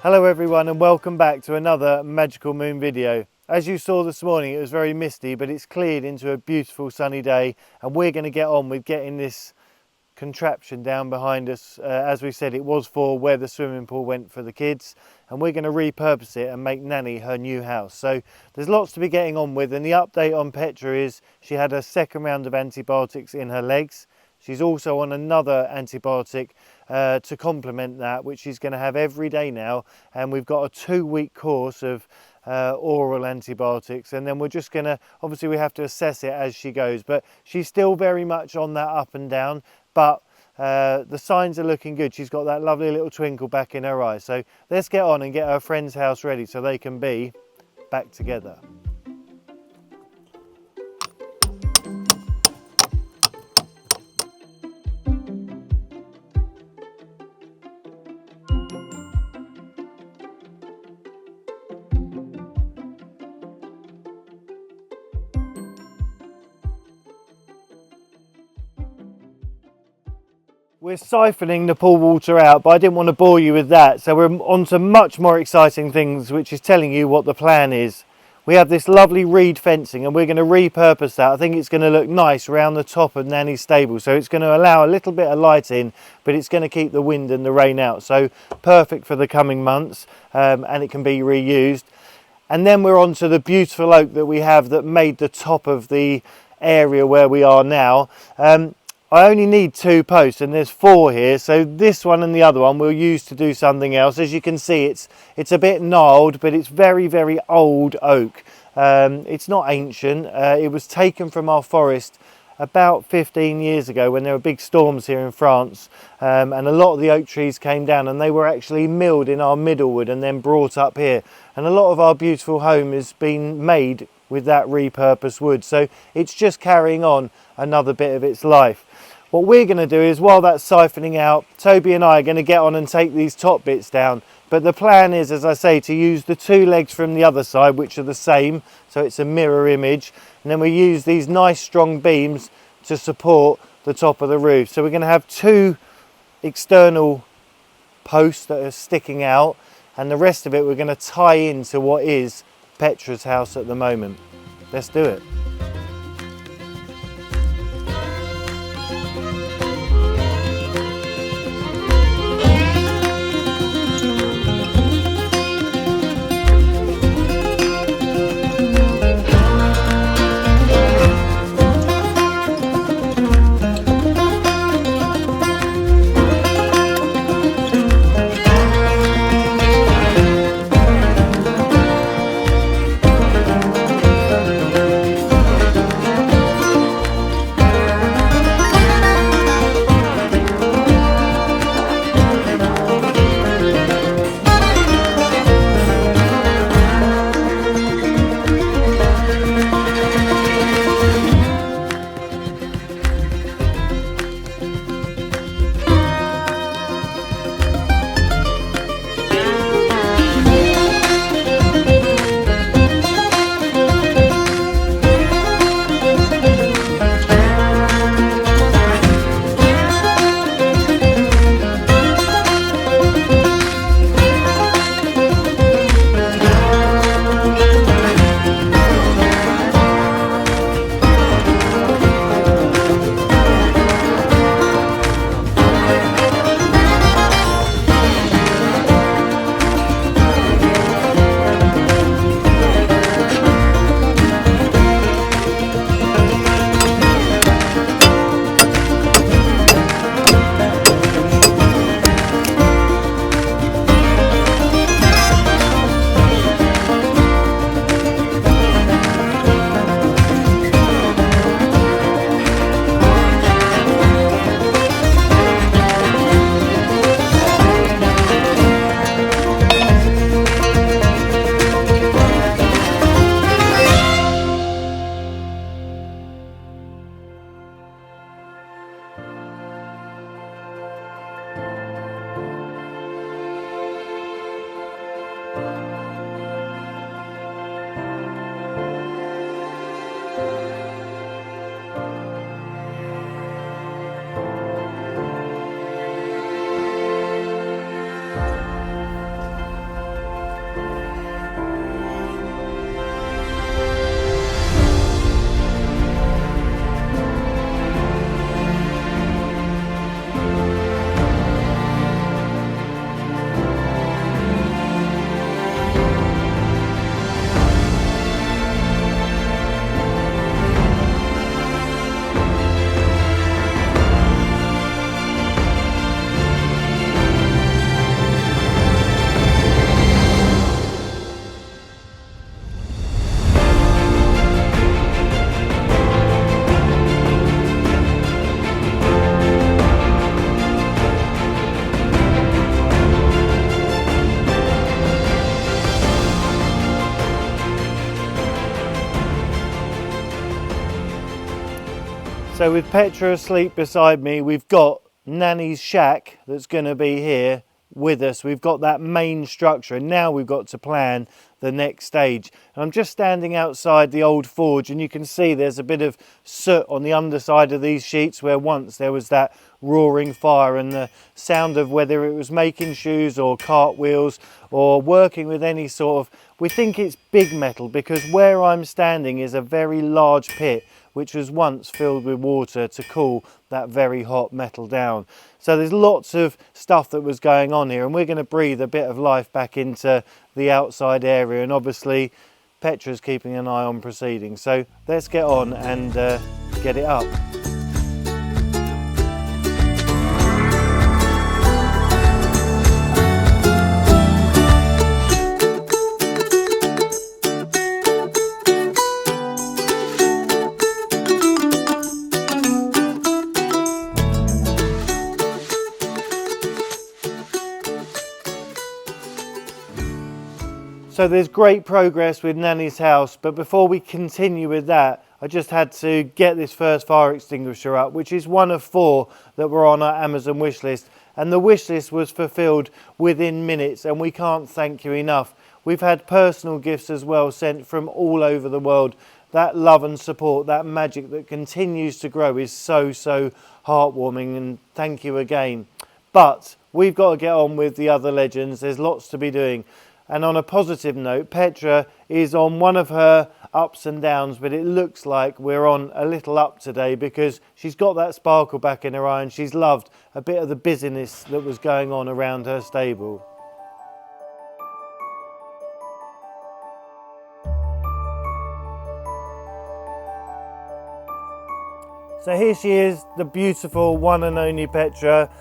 Hello everyone and welcome back to another Magical Moon video. As you saw this morning, it was very misty, but it's cleared into a beautiful sunny day, and we're going to get on with getting this contraption down behind us. As we said, it was for where the swimming pool went for the kids, and we're going to repurpose it and make Nanny her new house. So there's lots to be getting on with, and the update on Petra is she had her second round of antibiotics in her legs. She's also on another antibiotic to complement that, which she's going to have every day now. And we've got a 2-week course of oral antibiotics. And then we're just going to, obviously we have to assess it as she goes. But she's still very much on that up and down. But the signs are looking good. She's got that lovely little twinkle back in her eye. So let's get on and get her friend's house ready so they can be back together. We're siphoning the pool water out, but I didn't want to bore you with that. So we're on to much more exciting things, which is telling you what the plan is. We have this lovely reed fencing and we're going to repurpose that. I think it's going to look nice around the top of Nanny's stable. So it's going to allow a little bit of light in, but it's going to keep the wind and the rain out. So perfect for the coming months, and it can be reused. And then we're on to the beautiful oak that we have that made the top of the area where we are now. I only need 2 posts and there's 4 here, so this one and the other one we'll use to do something else. As you can see, it's a bit gnarled, but it's very, very old oak. It's not ancient. It was taken from our forest about 15 years ago when there were big storms here in France, and a lot of the oak trees came down and they were actually milled in our middlewood and then brought up here. And a lot of our beautiful home has been made with that repurposed wood, so it's just carrying on another bit of its life. What we're going to do is, while that's siphoning out, Toby and I are going to get on and take these top bits down. But the plan is, as I say, to use the 2 legs from the other side, which are the same, so it's a mirror image, and then we use these nice strong beams to support the top of the roof. So we're going to have 2 external posts that are sticking out, and the rest of it we're going to tie into what is Petra's house at the moment. Let's do it. So with Petra asleep beside me, we've got Nanny's shack that's going to be here with us. We've got that main structure, and now we've got to plan the next stage. And I'm just standing outside the old forge, and you can see there's a bit of soot on the underside of these sheets where once there was that roaring fire, and the sound of whether it was making shoes or cartwheels or working with any sort of, we think it's big metal, because where I'm standing is a very large pit which was once filled with water to cool that very hot metal down. So there's lots of stuff that was going on here, and we're going to breathe a bit of life back into the outside area, and obviously Petra's keeping an eye on proceedings. So let's get on and get it up. So there's great progress with Nanny's house, but before we continue with that, I just had to get this first fire extinguisher up, which is one of 4 that were on our Amazon wish list. And the wish list was fulfilled within minutes, and we can't thank you enough. We've had personal gifts as well sent from all over the world. That love and support, that magic that continues to grow is so heartwarming, and thank you again. But we've got to get on with the other legends. There's lots to be doing. And on a positive note, Petra is on one of her ups and downs, but it looks like we're on a little up today, because she's got that sparkle back in her eye, and she's loved a bit of the busyness that was going on around her stable. So here she is, the beautiful one and only Petra.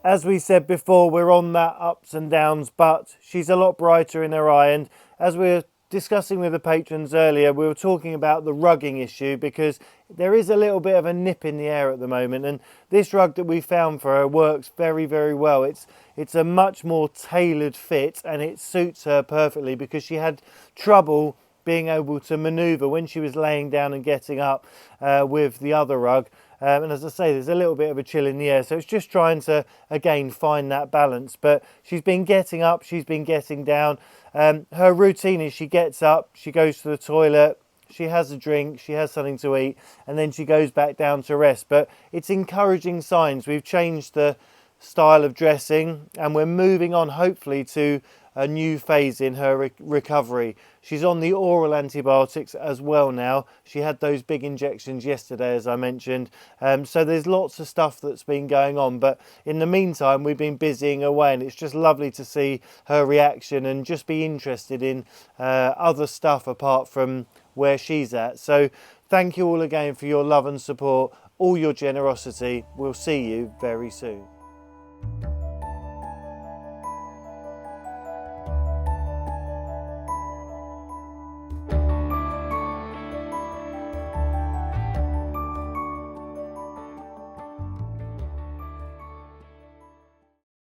As we said before, we're on that ups and downs, but she's a lot brighter in her eye. And as we were discussing with the patrons earlier, we were talking about the rugging issue, because there is a little bit of a nip in the air at the moment. And this rug that we found for her works very well. It's a much more tailored fit, and it suits her perfectly, because she had trouble being able to maneuver when she was laying down and getting up with the other rug. And as I say, there's a little bit of a chill in the air, so it's just trying to again find that balance. But she's been getting up, she's been getting down. Her routine is she gets up, she goes to the toilet, she has a drink, she has something to eat, and then she goes back down to rest. But it's encouraging signs. We've changed the style of dressing, and we're moving on hopefully to a new phase in her recovery. She's on the oral antibiotics as well now. She had those big injections yesterday, as I mentioned. So there's lots of stuff that's been going on, but in the meantime we've been busying away, and it's just lovely to see her reaction and just be interested in other stuff apart from where she's at. So thank you all again for your love and support, all your generosity. We'll see you very soon.